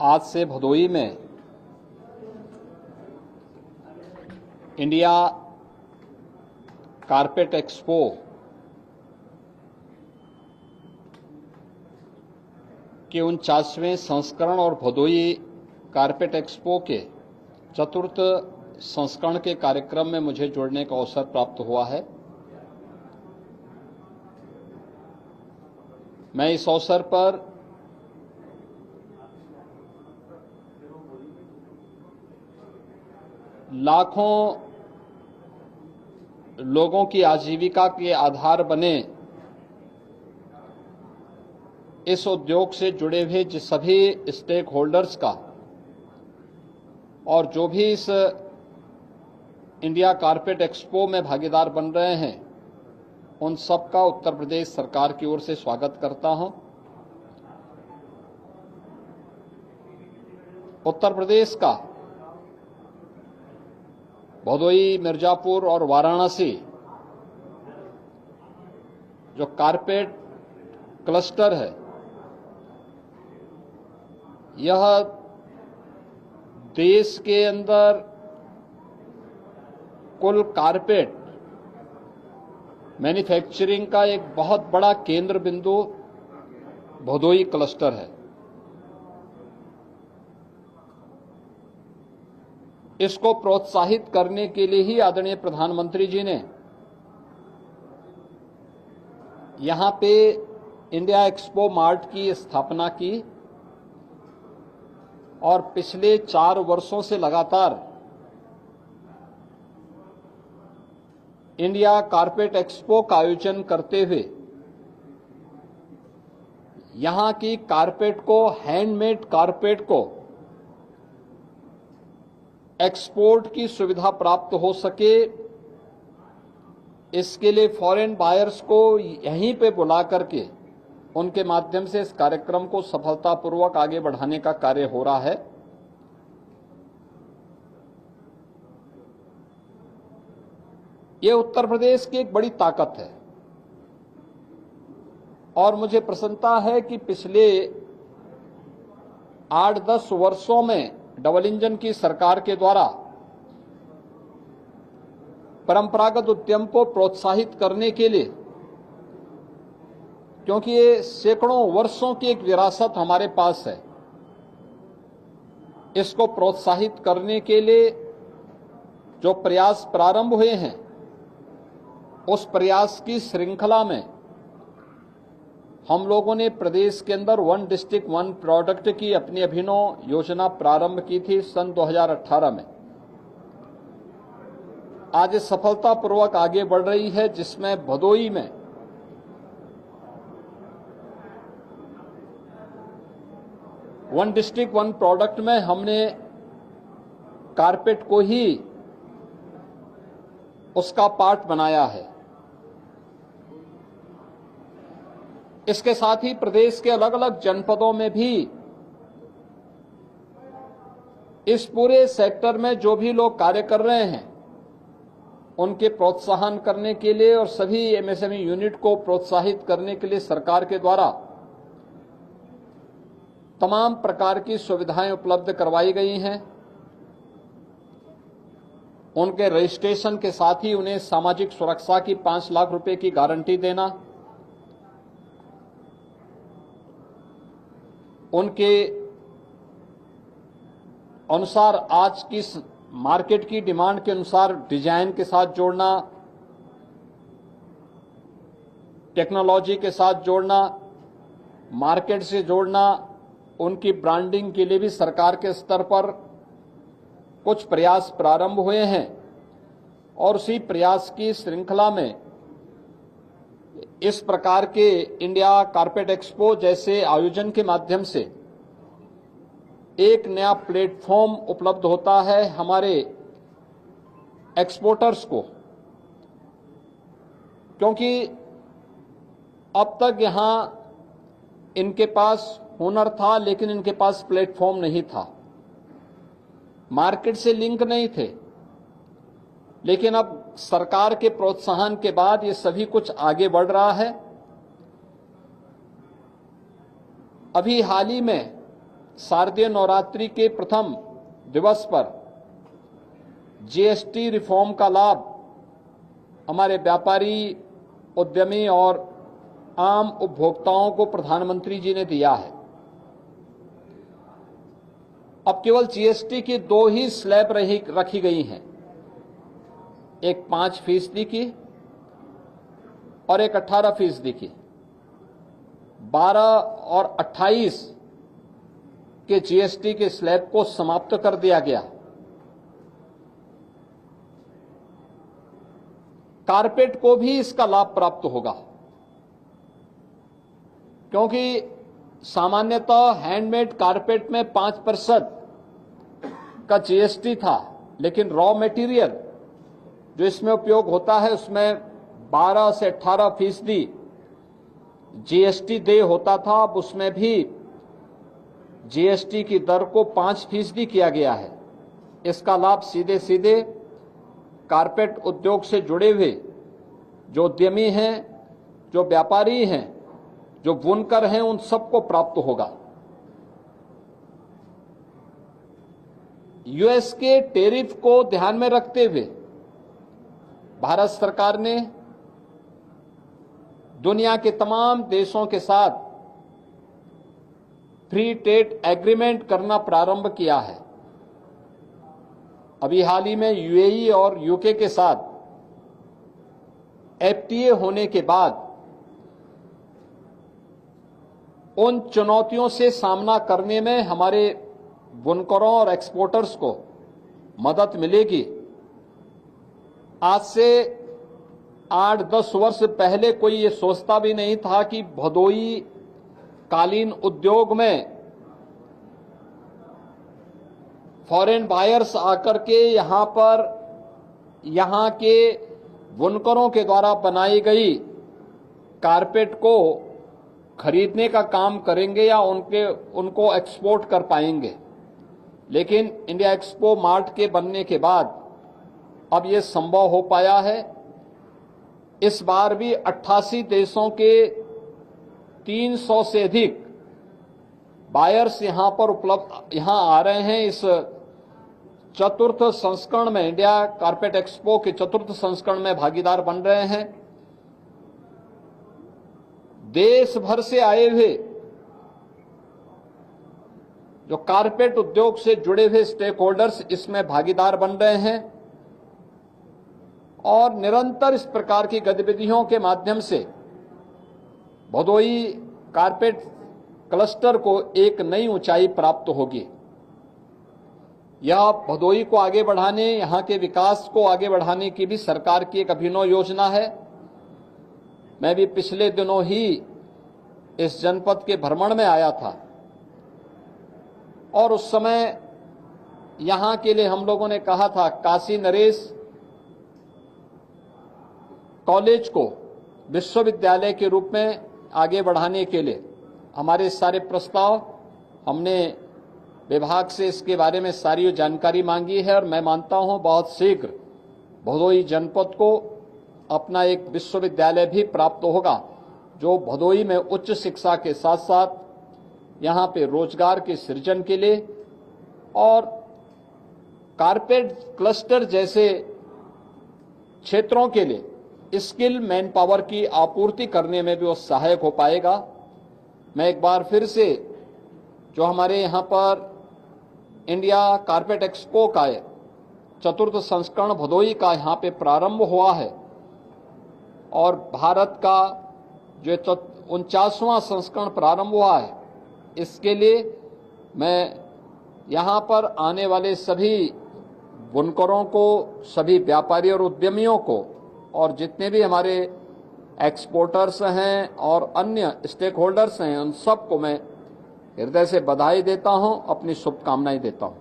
आज से भदोही में इंडिया कारपेट एक्सपो के 49वें संस्करण और भदोही कारपेट एक्सपो के चतुर्थ संस्करण के कार्यक्रम में मुझे जुड़ने का अवसर प्राप्त हुआ है। मैं इस अवसर पर लाखों लोगों की आजीविका के आधार बने इस उद्योग से जुड़े हुए सभी स्टेक होल्डर्स का और जो भी इस इंडिया कारपेट एक्सपो में भागीदार बन रहे हैं उन सब का उत्तर प्रदेश सरकार की ओर से स्वागत करता हूं। उत्तर प्रदेश का भदोही, मिर्जापुर और वाराणसी जो कारपेट क्लस्टर है, यह देश के अंदर कुल कारपेट मैन्युफैक्चरिंग का एक बहुत बड़ा केंद्र बिंदु भदोही क्लस्टर है। इसको प्रोत्साहित करने के लिए ही आदरणीय प्रधानमंत्री जी ने यहां पे इंडिया एक्सपो मार्ट की स्थापना की और पिछले 4 वर्षों से लगातार इंडिया कारपेट एक्सपो का आयोजन करते हुए यहां की कारपेट को, हैंडमेड कारपेट को एक्सपोर्ट की सुविधा प्राप्त हो सके, इसके लिए फॉरेन बायर्स को यहीं पे बुला करके उनके माध्यम से इस कार्यक्रम को सफलतापूर्वक आगे बढ़ाने का कार्य हो रहा है। ये उत्तर प्रदेश की एक बड़ी ताकत है और मुझे प्रसन्नता है कि पिछले 8-10 वर्षों में डबल इंजन की सरकार के द्वारा परंपरागत उद्यम को प्रोत्साहित करने के लिए, क्योंकि ये सैकड़ों वर्षों की एक विरासत हमारे पास है, इसको प्रोत्साहित करने के लिए जो प्रयास प्रारंभ हुए हैं, उस प्रयास की श्रृंखला में हम लोगों ने प्रदेश के अंदर 1 डिस्ट्रिक्ट 1 प्रोडक्ट की अपनी अभिनव योजना प्रारंभ की थी सन 2018 में। आज सफलतापूर्वक आगे बढ़ रही है, जिसमें भदोही में वन डिस्ट्रिक्ट 1 प्रोडक्ट में हमने कारपेट को ही उसका पार्ट बनाया है। इसके साथ ही प्रदेश के अलग अलग जनपदों में भी इस पूरे सेक्टर में जो भी लोग कार्य कर रहे हैं उनके प्रोत्साहन करने के लिए और सभी एमएसएमई यूनिट को प्रोत्साहित करने के लिए सरकार के द्वारा तमाम प्रकार की सुविधाएं उपलब्ध करवाई गई हैं। उनके रजिस्ट्रेशन के साथ ही उन्हें सामाजिक सुरक्षा की 5 लाख रुपए की गारंटी देना, उनके अनुसार आज की मार्केट की डिमांड के अनुसार डिजाइन के साथ जोड़ना, टेक्नोलॉजी के साथ जोड़ना, मार्केट से जोड़ना, उनकी ब्रांडिंग के लिए भी सरकार के स्तर पर कुछ प्रयास प्रारंभ हुए हैं और उसी प्रयास की श्रृंखला में इस प्रकार के इंडिया कारपेट एक्सपो जैसे आयोजन के माध्यम से एक नया प्लेटफॉर्म उपलब्ध होता है हमारे एक्सपोर्टर्स को, क्योंकि अब तक यहां इनके पास हुनर था लेकिन इनके पास प्लेटफॉर्म नहीं था, मार्केट से लिंक नहीं थे। लेकिन अब सरकार के प्रोत्साहन के बाद ये सभी कुछ आगे बढ़ रहा है। अभी हाल ही में शारदीय नवरात्रि के प्रथम दिवस पर जीएसटी रिफॉर्म का लाभ हमारे व्यापारी, उद्यमी और आम उपभोक्ताओं को प्रधानमंत्री जी ने दिया है। अब केवल जीएसटी की 2 ही स्लैब रखी गई हैं, एक 5% की और एक 18% की। 12 और 28 के जीएसटी के स्लैब को समाप्त कर दिया गया। कारपेट को भी इसका लाभ प्राप्त होगा, क्योंकि सामान्यतः हैंडमेड कारपेट में 5% का जीएसटी था, लेकिन रॉ मटेरियल जो इसमें उपयोग होता है उसमें 12 से 18% जीएसटी देय होता था। अब उसमें भी जीएसटी की दर को 5% किया गया है। इसका लाभ सीधे सीधे कारपेट उद्योग से जुड़े हुए जो उद्यमी हैं, जो व्यापारी हैं, जो बुनकर हैं, उन सबको प्राप्त होगा। यूएस के टैरिफ को ध्यान में रखते हुए भारत सरकार ने दुनिया के तमाम देशों के साथ फ्री ट्रेड एग्रीमेंट करना प्रारंभ किया है। अभी हाल ही में यूएई और यूके के साथ एफटीए होने के बाद उन चुनौतियों से सामना करने में हमारे बुनकरों और एक्सपोर्टर्स को मदद मिलेगी। आज से 8-10 वर्ष पहले कोई ये सोचता भी नहीं था कि भदोई कालीन उद्योग में फॉरेन बायर्स आकर के यहां के बुनकरों के द्वारा बनाई गई कारपेट को खरीदने का काम करेंगे या उनको एक्सपोर्ट कर पाएंगे। लेकिन इंडिया एक्सपो मार्ट के बनने के बाद अब ये संभव हो पाया है। इस बार भी 88 देशों के 300 से अधिक बायर्स यहां आ रहे हैं। इस चतुर्थ संस्करण में, इंडिया कारपेट एक्सपो के चतुर्थ संस्करण में भागीदार बन रहे हैं। देश भर से आए हुए जो कारपेट उद्योग से जुड़े हुए स्टेक होल्डर्स इसमें भागीदार बन रहे हैं और निरंतर इस प्रकार की गतिविधियों के माध्यम से भदोई कारपेट क्लस्टर को एक नई ऊंचाई प्राप्त होगी। यह भदोई को आगे बढ़ाने, यहां के विकास को आगे बढ़ाने की भी सरकार की एक अभिनव योजना है। मैं भी पिछले दिनों ही इस जनपद के भ्रमण में आया था और उस समय यहां के लिए हम लोगों ने कहा था काशी नरेश कॉलेज को विश्वविद्यालय के रूप में आगे बढ़ाने के लिए हमारे सारे प्रस्ताव, हमने विभाग से इसके बारे में सारी जानकारी मांगी है और मैं मानता हूं बहुत शीघ्र भदोई जनपद को अपना एक विश्वविद्यालय भी प्राप्त होगा, जो भदोई में उच्च शिक्षा के साथ साथ यहां पे रोजगार के सृजन के लिए और कारपेट क्लस्टर जैसे क्षेत्रों के लिए स्किल मैन पावर की आपूर्ति करने में भी वो सहायक हो पाएगा। मैं एक बार फिर से जो हमारे यहाँ पर इंडिया कारपेट एक्सपो का चतुर्थ संस्करण भदोई का यहाँ पे प्रारंभ हुआ है और भारत का जो 49वां संस्करण प्रारंभ हुआ है, इसके लिए मैं यहाँ पर आने वाले सभी बुनकरों को, सभी व्यापारी और उद्यमियों को और जितने भी हमारे एक्सपोर्टर्स हैं और अन्य स्टेक होल्डर्स हैं, उन सबको मैं हृदय से बधाई देता हूं, अपनी शुभकामनाएं देता हूं।